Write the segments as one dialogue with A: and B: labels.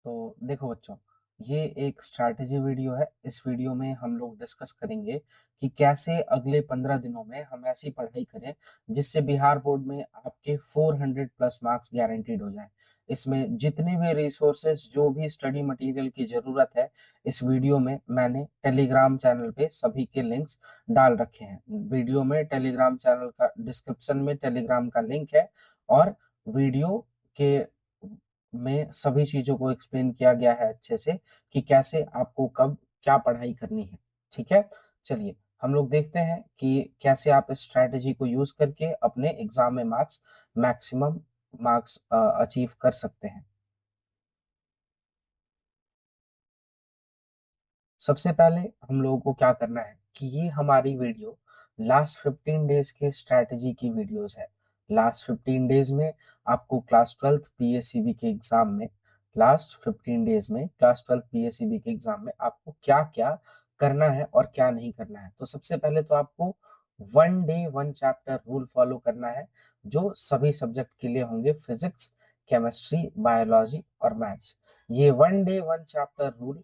A: तो देखो बच्चों, ये एक स्ट्रैटेजी वीडियो है। इस वीडियो में हम लोग डिस्कस करेंगे कि कैसे अगले 15 दिनों में हम ऐसी पढ़ाई करें जिससे बिहार बोर्ड में आपके 400 प्लस मार्क्स गारंटीड हो जाए। इसमें जितने भी रिसोर्सेज, जो भी स्टडी मटेरियल की जरूरत है, इस वीडियो में मैंने टेलीग्राम चैनल पे सभी के लिंक्स डाल रखे हैं। वीडियो में टेलीग्राम चैनल का डिस्क्रिप्शन में टेलीग्राम का लिंक है, और वीडियो के में सभी चीजों को एक्सप्लेन किया गया है अच्छे से कि कैसे आपको कब क्या पढ़ाई करनी है। ठीक है, चलिए हम लोग देखते हैं कि कैसे आप इस स्ट्रैटेजी को यूज करके अपने एग्जाम में मैक्सिमम मार्क्स अचीव कर सकते हैं। सबसे पहले हम लोगों को क्या करना है कि ये हमारी वीडियो लास्ट 15 डेज के स्ट्रैटेजी की वीडियोस है। लास्ट 15 डेज में आपको क्लास 12th पीएससीबी के एग्जाम में, लास्ट 15 डेज में क्लास 12th पीएससीबी के एग्जाम में आपको क्या क्या करना है और क्या नहीं करना है। तो सबसे पहले तो आपको 1 डे 1 चैप्टर रूल फॉलो करना है, जो सभी सब्जेक्ट के लिए होंगे, फिजिक्स, केमिस्ट्री, बायोलॉजी और मैथ्स। ये 1 डे 1 चैप्टर रूल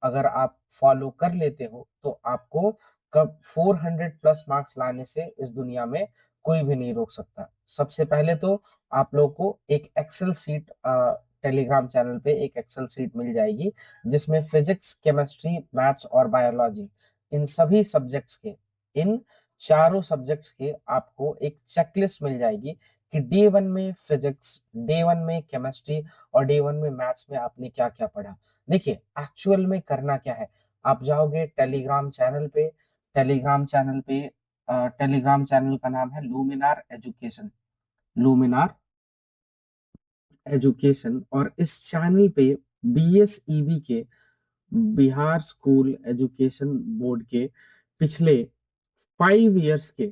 A: अगर आप फॉलो कर लेते हो तो आपको कब 400 प्लस मार्क्स लाने से इस दुनिया में कोई भी नहीं रोक सकता। सबसे पहले तो आप लोग को एक एक्सेल सीट, टेलीग्राम चैनल पे एक एक्सेल सीट मिल जाएगी, जिसमें फिजिक्स, केमिस्ट्री, मैथ्स और बायोलॉजी, इन सभी सब्जेक्ट्स के, इन चारों सब्जेक्ट्स के आपको एक चेकलिस्ट मिल जाएगी कि डे 1 में फिजिक्स, डे 1 में केमिस्ट्री और डे 1 में मैथ्स में आपने क्या क्या पढ़ा। देखिए एक्चुअल में करना क्या है, आप जाओगे टेलीग्राम चैनल पे। टेलीग्राम चैनल पे टेलीग्राम चैनल का नाम है लूमिनार एजुकेशन, लूमिनार एजुकेशन। और इस चैनल पे बीएसईबी के, बिहार स्कूल एजुकेशन बोर्ड के पिछले 5 इयर्स के,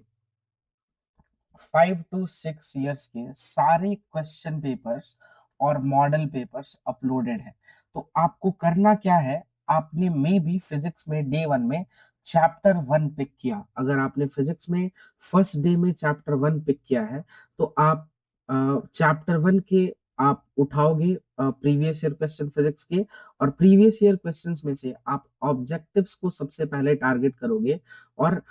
A: 5 to 6 इयर्स के सारे क्वेश्चन पेपर्स और मॉडल पेपर्स अपलोडेड है। तो आपको करना क्या है, आपने मे बी फिजिक्स में डे 1 में चैप्टर 1 पिक किया। अगर आपने फिजिक्स में फर्स्ट डे में चैप्टर 1 पिक किया है, तो आप चैप्टर 1 के आप उठाओगे प्रीवियस ईयर क्वेश्चन फिजिक्स के, और प्रीवियस ईयर क्वेश्चंस में से आप ऑब्जेक्टिव्स को सबसे पहले टारगेट करोगे। और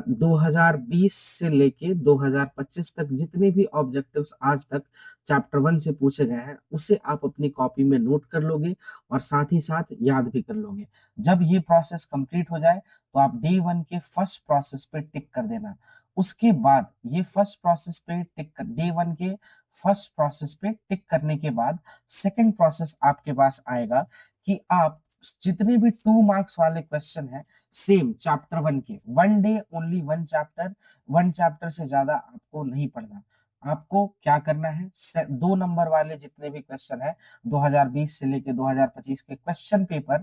A: 2020 से लेके 2025 तक जितने भी ऑब्जेक्टिव्स आज तक चैप्टर 1 से पूछे गए हैं, उसे आप अपनी कॉपी में नोट कर लोगे और साथ ही साथ याद भी कर लोगे। जब ये प्रोसेस कंप्लीट हो जाए तो आप डे 1 के फर्स्ट प्रोसेस पे टिक कर देना। उसके बाद ये फर्स्ट प्रोसेस पे टिक कर, डे 1 के फर्स्ट प्रोसेस पे टिक करने के बाद सेकंड प्रोसेस आपके पास आएगा कि आप जितने भी 2 मार्क्स वाले क्वेश्चन है, सेम चैप्टर 1 के, 1 डे ओनली 1 चैप्टर, 1 चैप्टर से ज्यादा आपको नहीं पढ़ना। आपको क्या करना है, 2 नंबर वाले जितने भी क्वेश्चन है 2020 से लेके 2025 के question paper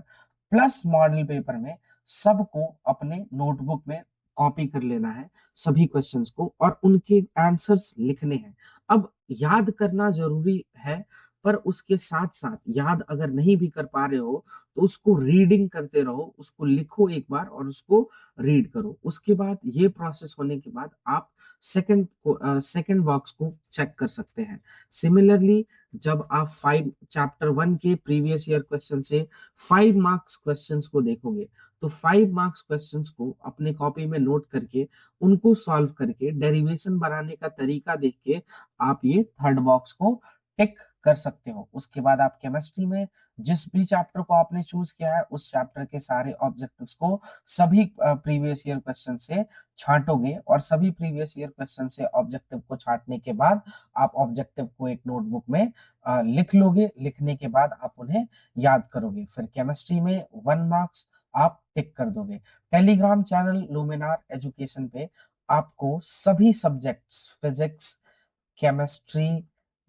A: plus model paper में, सबको अपने नोटबुक में कॉपी कर लेना है, सभी क्वेश्चंस को, और उनके आंसर्स लिखने हैं। अब याद करना जरूरी है, पर उसके साथ साथ याद अगर नहीं भी कर पा रहे हो तो उसको रीडिंग करते रहो, उसको लिखो एक बार और उसको रीड करो। उसके बाद ये प्रोसेस होने के बाद आप सेकंड बॉक्स को चेक कर सकते हैं। सिमिलरली, जब आप 5 चैप्टर 1 के प्रीवियस ईयर क्वेश्चन से 5 मार्क्स क्वेश्चंस को देखोगे, तो 5 मार्क्स क्वेश्चंस को अपने कॉपी में नोट करके, उनको सॉल्व करके, डेरिवेशन बनाने का तरीका देख के आप ये थर्ड बॉक्स को टिक कर सकते हो। उसके बाद आप केमिस्ट्री में जिस भी चैप्टर को आपने चूज किया है, उस चैप्टर के सारे ऑब्जेक्टिव्स को सभी प्रीवियस ईयर क्वेश्चन से छांटोगे, और सभी प्रीवियस ईयर क्वेश्चन से ऑब्जेक्टिव को छांटने के बाद आप ऑब्जेक्टिव को एक नोटबुक में लिख लोगे। लिखने के बाद आप उन्हें याद करोगे। फिर केमिस्ट्री में 1 मार्क्स आप टिक कर दोगे। टेलीग्राम चैनल लुमिनार एजुकेशन पे आपको सभी subjects, physics, chemistry,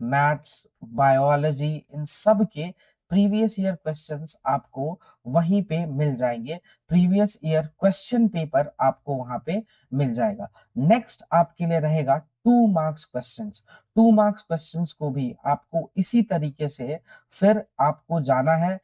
A: maths, biology, इन सब के प्रीवियस ईयर क्वेश्चंस आपको वहीं पे मिल जाएंगे। प्रीवियस ईयर क्वेश्चन पेपर आपको वहां पे मिल जाएगा। नेक्स्ट आपके लिए रहेगा 2 मार्क्स क्वेश्चंस। 2 मार्क्स क्वेश्चंस को भी आपको इसी तरीके से फिर आपको जाना है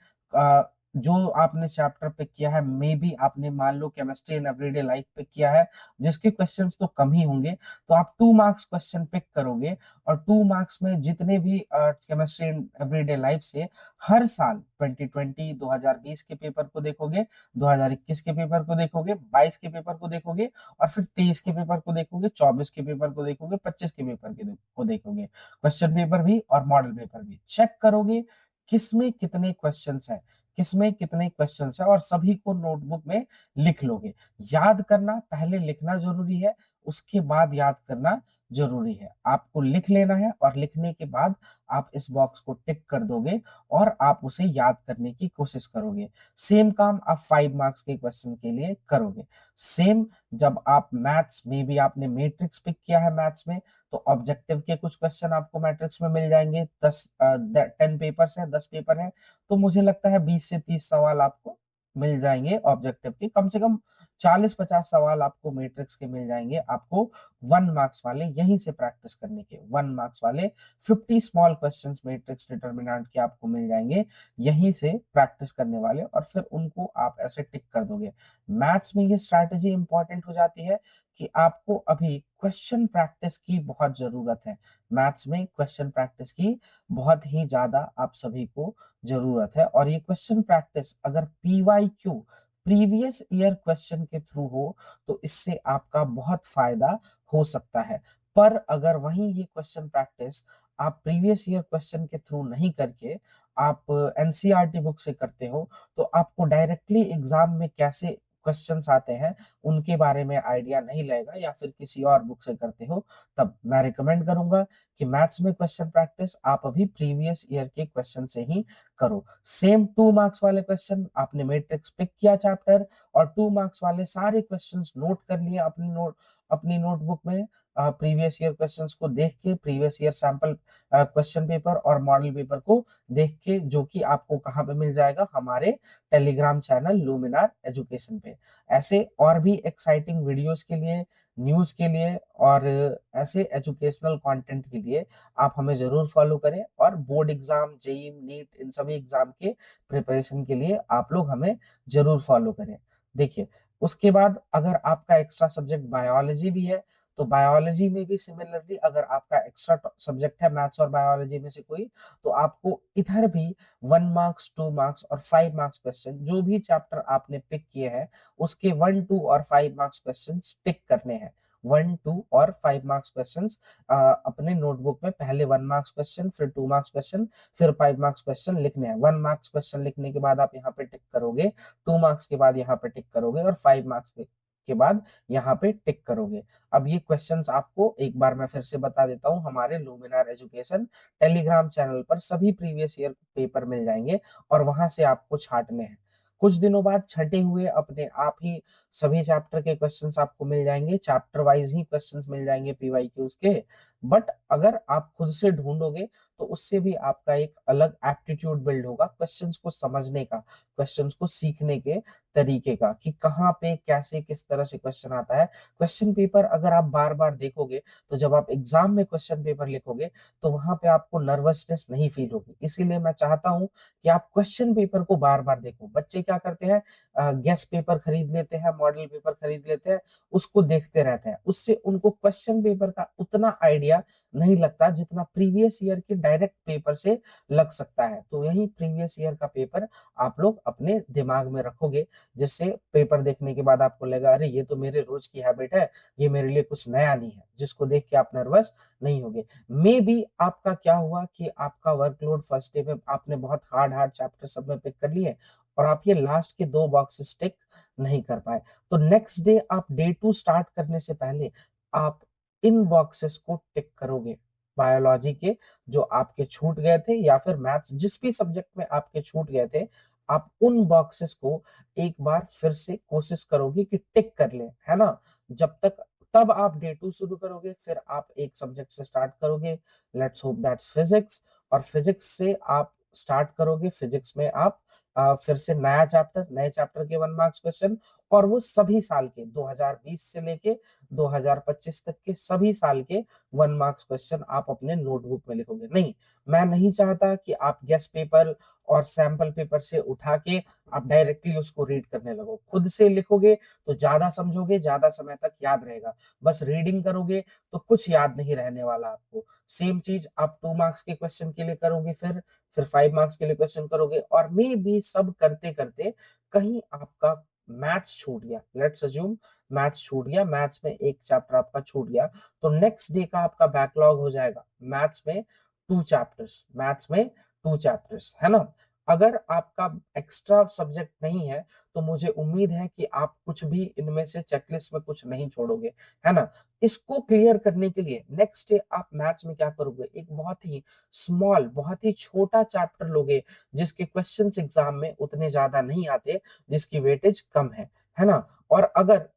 A: जो आपने चैप्टर पिक किया है, मे बी आपने मान लो chemistry in everyday life pick किया है, जिसके क्वेश्चंस तो कम ही होंगे, तो आप 2 मार्क्स क्वेश्चन पिक करोगे, और 2 मार्क्स में जितने भी केमिस्ट्री इन एवरीडे लाइफ से हर साल 2020 2020 के पेपर को देखोगे, 2021 के पेपर को देखोगे, 22 के पेपर को देखोगे, और फिर 23 के पेपर को देखोगे, 24 के पेपर को देखोगे, 25 के पेपर को देखोगे, क्वेश्चन पेपर भी और मॉडल पेपर भी चेक करोगे किसमें कितने क्वेश्चंस है, किसमें कितने क्वेश्चंस है, और सभी को नोटबुक में लिख लोगे। याद करना पहले लिखना जरूरी है, उसके बाद याद करना जरूरी है। आपको लिख लेना है, और लिखने के बाद आप इस बॉक्स को टिक कर दोगे और आप उसे याद करने की कोशिश करोगे। सेम काम आप 5 मार्क्स के क्वेश्चन के लिए करोगे। सेम जब आप मैथ्स में भी, आपने मैट्रिक्स पिक किया है मैथ्स में, तो ऑब्जेक्टिव के कुछ क्वेश्चन आपको मैट्रिक्स में मिल जाएंगे। 10 पेपर्स है, 10 पेपर है, तो मुझे लगता है 20 से 30 सवाल आपको मिल जाएंगे ऑब्जेक्टिव के। कम से कम 40-50 सवाल आपको मैट्रिक्स के मिल जाएंगे, आपको 1 मार्क्स वाले, यहीं से प्रैक्टिस करने के 1 मार्क्स वाले 50 स्मॉल क्वेश्चंस मैट्रिक्स डिटर्मिनेंट के आपको मिल जाएंगे, यहीं से प्रैक्टिस करने वाले, और फिर उनको आप ऐसे टिक कर दोगे। मैथ्स में ये स्ट्रैटेजी इंपॉर्टेंट हो जाती है कि आपको अभी क्वेश्चन प्रैक्टिस की बहुत जरूरत है। मैथ्स में क्वेश्चन प्रैक्टिस की बहुत ही ज्यादा आप सभी को जरूरत है, और ये क्वेश्चन प्रैक्टिस अगर पीवाईक्यू, प्रीवियस ईयर क्वेश्चन के थ्रू हो, तो इससे आपका बहुत फायदा हो सकता है। पर अगर वही ये क्वेश्चन प्रैक्टिस आप प्रीवियस ईयर क्वेश्चन के थ्रू नहीं करके आप एनसीईआरटी बुक से करते हो, तो आपको डायरेक्टली एग्जाम में कैसे क्वेश्चंस आते हैं उनके बारे में आइडिया नहीं लगेगा, या फिर किसी और बुक से करते हो, तब मैं रिकमेंड करूंगा कि मैथ्स में क्वेश्चन प्रैक्टिस आप अभी प्रीवियस ईयर के क्वेश्चन से ही करो। सेम 2 मार्क्स वाले क्वेश्चन आपने मैट्रिक्स पिक किया चैप्टर, और 2 मार्क्स वाले सारे क्वेश्चंस नोट कर लिए अपनी नोटबुक में, प्रीवियस ईयर क्वेश्चंस को देख के, previous year sample question paper और मॉडल पेपर को देख के, जो कि आपको कहाँ पे मिल जाएगा, हमारे टेलीग्राम चैनल लुमिनार एजुकेशन पे। ऐसे और भी एक्साइटिंग वीडियोस के लिए, न्यूज के लिए, और ऐसे एजुकेशनल कंटेंट के लिए आप हमें जरूर फॉलो करें, और बोर्ड एग्जाम, जेई, नीट, इन सभी एग्जाम के प्रिपरेशन के लिए आप लोग हमें जरूर फॉलो करें। देखिए, उसके बाद अगर आपका एक्स्ट्रा सब्जेक्ट बायोलॉजी भी है, तो बायोलॉजी में भी सिमिलरली अगर आपका एक्स्ट्रा सब्जेक्ट है मैथ्स और बायोलॉजी में से कोई, तो आपको इधर भी 1 मार्क्स, 2 मार्क्स और 5 मार्क्स क्वेश्चन, जो भी चैप्टर आपने पिक किए हैं उसके 1, 2 और 5 मार्क्स क्वेश्चन टिक करने हैं। 1, 2 और 5 मार्क्स क्वेश्चन अपने नोटबुक में पहले 1 मार्क्स क्वेश्चन, फिर 2 मार्क्स क्वेश्चन, फिर 5 मार्क्स क्वेश्चन लिखने हैं। 1 मार्क्स क्वेश्चन लिखने के बाद आप यहाँ पे टिक करोगे, 2 मार्क्स के बाद यहाँ पे टिक करोगे, और 5 मार्क्स के बाद यहाँ पे टिक करोगे। अब ये क्वेश्चंस आपको एक बार मैं फिर से बता देता हूँ, हमारे लुमिनार एजुकेशन टेलीग्राम चैनल पर सभी प्रीवियस ईयर पेपर मिल जाएंगे, और वहां से आपको छांटने हैं। कुछ दिनों बाद छटे हुए अपने आप ही सभी चैप्टर के क्वेश्चंस आपको मिल जाएंगे, चैप्टर वाइज ही क्वेश्चंस मिल जाएंगे पीवाईक्यूज के। बट अगर आप खुद से ढूंढोगे, तो उससे भी आपका एक अलग एप्टीट्यूड बिल्ड होगा क्वेश्चंस को समझने का, क्वेश्चंस को सीखने के तरीके का, कि कहाँ पे कैसे किस तरह से क्वेश्चन आता है। क्वेश्चन पेपर अगर आप बार बार देखोगे, तो जब आप एग्जाम में क्वेश्चन पेपर लिखोगे, तो वहां पे आपको नर्वसनेस नहीं फील होगी। इसीलिए मैं चाहता हूं कि आप क्वेश्चन पेपर को बार बार देखो। बच्चे क्या करते हैं, गेस्ट पेपर खरीद लेते हैं, मॉडल पेपर खरीद लेते हैं, उसको देखते रहते हैं, उससे उनको क्वेश्चन पेपर का उतना आइडिया नहीं लगता जितना प्रीवियस ईयर के डायरेक्ट पेपर से लग सकता है। तो यही प्रीवियस ईयर का पेपर आप लोग अपने दिमाग में रखोगे, जिससे पेपर देखने के बाद आपको लगा, अरे ये तो मेरे रोज की हैबिट है, ये मेरे लिए कुछ नया नहीं है, जिसको देख के आप नर्वस नहीं होगे। मे बी आपका क्या हुआ कि आपका वर्कलोड फर्स्ट डे में आपने बहुत हार्ड हार्ड चैप्टर सब में पिक कर लिए, और आप ये लास्ट के 2 बॉक्सेस टिक नहीं कर पाए, तो नेक्स्ट डे आप डे 2 स्टार्ट करने से पहले आप इन बॉक्सेस को टिक करोगे। बायोलॉजी के जो आपके छूट गए थे, या फिर मैथ्स, जिस भी सब्जेक्ट में आपके छूट गए थे, आप उन बॉक्सेस को एक बार फिर से कोशिश करोगे कि टिक कर ले, है ना। जब तक, तब आप डे 2 शुरू करोगे, फिर आप एक सब्जेक्ट से स्टार्ट करोगे, लेट्स होप दैट्स फिजिक्स, और फिजिक्स से आप स्टार्ट करोगे। फिजिक्स में आप फिर से नया चैप्टर, नए चैप्टर के 1 मार्क्स क्वेश्चन, और वो सभी साल के 2020 से लेके 2025 तक के सभी साल के 1 मार्क्स क्वेश्चन आप अपने नोटबुक में लिखोगे। नहीं, मैं नहीं चाहता कि आप गेस्ट पेपर और सैंपल पेपर से उठा के आप डायरेक्टली उसको रीड करने लगो। खुद से लिखोगे तो ज्यादा समझोगे, ज्यादा समय तक याद रहेगा। बस रीडिंग करोगे तो कुछ याद नहीं रहने वाला आपको। सेम चीज आप 2 मार्क्स के क्वेश्चन के लिए करोगे, फिर 5 मार्क्स के लिए क्वेश्चन करोगे, और मे बी सब करते करते कहीं आपका मैथ्स छूट गया, लेट्स अज्यूम मैथ्स छूट गया, मैथ्स में एक चैप्टर आपका छूट गया, तो नेक्स्ट डे का आपका बैकलॉग हो जाएगा मैथ्स में 2 चैप्टर्स, है ना। अगर आपका एक्स्ट्रा सब्जेक्ट नहीं है तो मुझे उम्मीद है कि आप कुछ भी इनमें से चेकलिस्ट में कुछ नहीं छोड़ोगे, है ना। इसको क्लियर करने के लिए नेक्स्ट डे आप मैथ्स में क्या करोगे, एक बहुत ही स्मॉल, बहुत ही छोटा चैप्टर लोगे, जिसके क्वेश्चंस एग्जाम में उतने ज्यादा नहीं आते, जिसकी वेटेज कम है ना। और अगर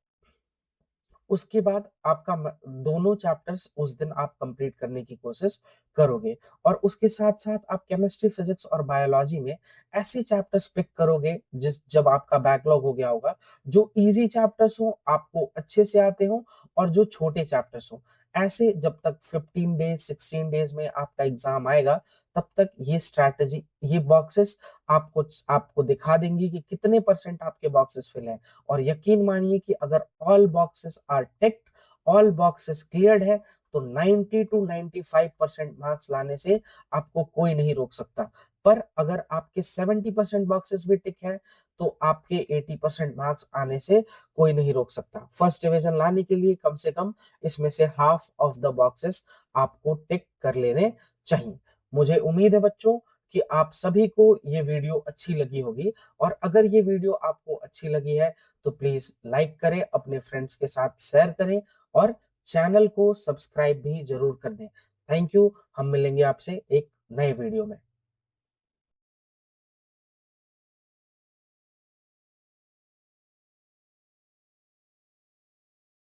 A: उसके बाद आपका दोनों चैप्टर्स उस दिन आप कंप्लीट करने की कोशिश करोगे, और उसके साथ साथ आप केमिस्ट्री, फिजिक्स और बायोलॉजी में ऐसे चैप्टर्स पिक करोगे जब आपका बैकलॉग हो गया होगा, जो इजी चैप्टर्स हो, आपको अच्छे से आते हो, और जो छोटे चैप्टर्स हो। ऐसे जब तक 15 डेज 16 डेज में आपका एग्जाम आएगा, तब तक ये स्ट्रैटेजी, ये बॉक्सेस आपको आपको दिखा देंगे कि कितने परसेंट आपके बॉक्सेस फिल हैं। और यकीन मानिए कि अगर all boxes are ticked, all boxes cleared है, तो 90 to 95% मार्क्स लाने से आपको कोई नहीं रोक सकता। पर अगर आपके 70% बॉक्सेस भी टिक है, तो आपके 80% मार्क्स आने से कोई नहीं रोक सकता। फर्स्ट डिवीजन लाने के लिए कम से कम इसमें से हाफ ऑफ द बॉक्सेस आपको टिक कर लेने चाहिए। मुझे उम्मीद है बच्चों कि आप सभी को ये वीडियो अच्छी लगी होगी, और अगर ये वीडियो आपको अच्छी लगी है तो प्लीज लाइक करें, अपने फ्रेंड्स के साथ शेयर करें, और चैनल को सब्सक्राइब भी जरूर कर दें। Thank you. हम मिलेंगे आपसे एक नए वीडियो में।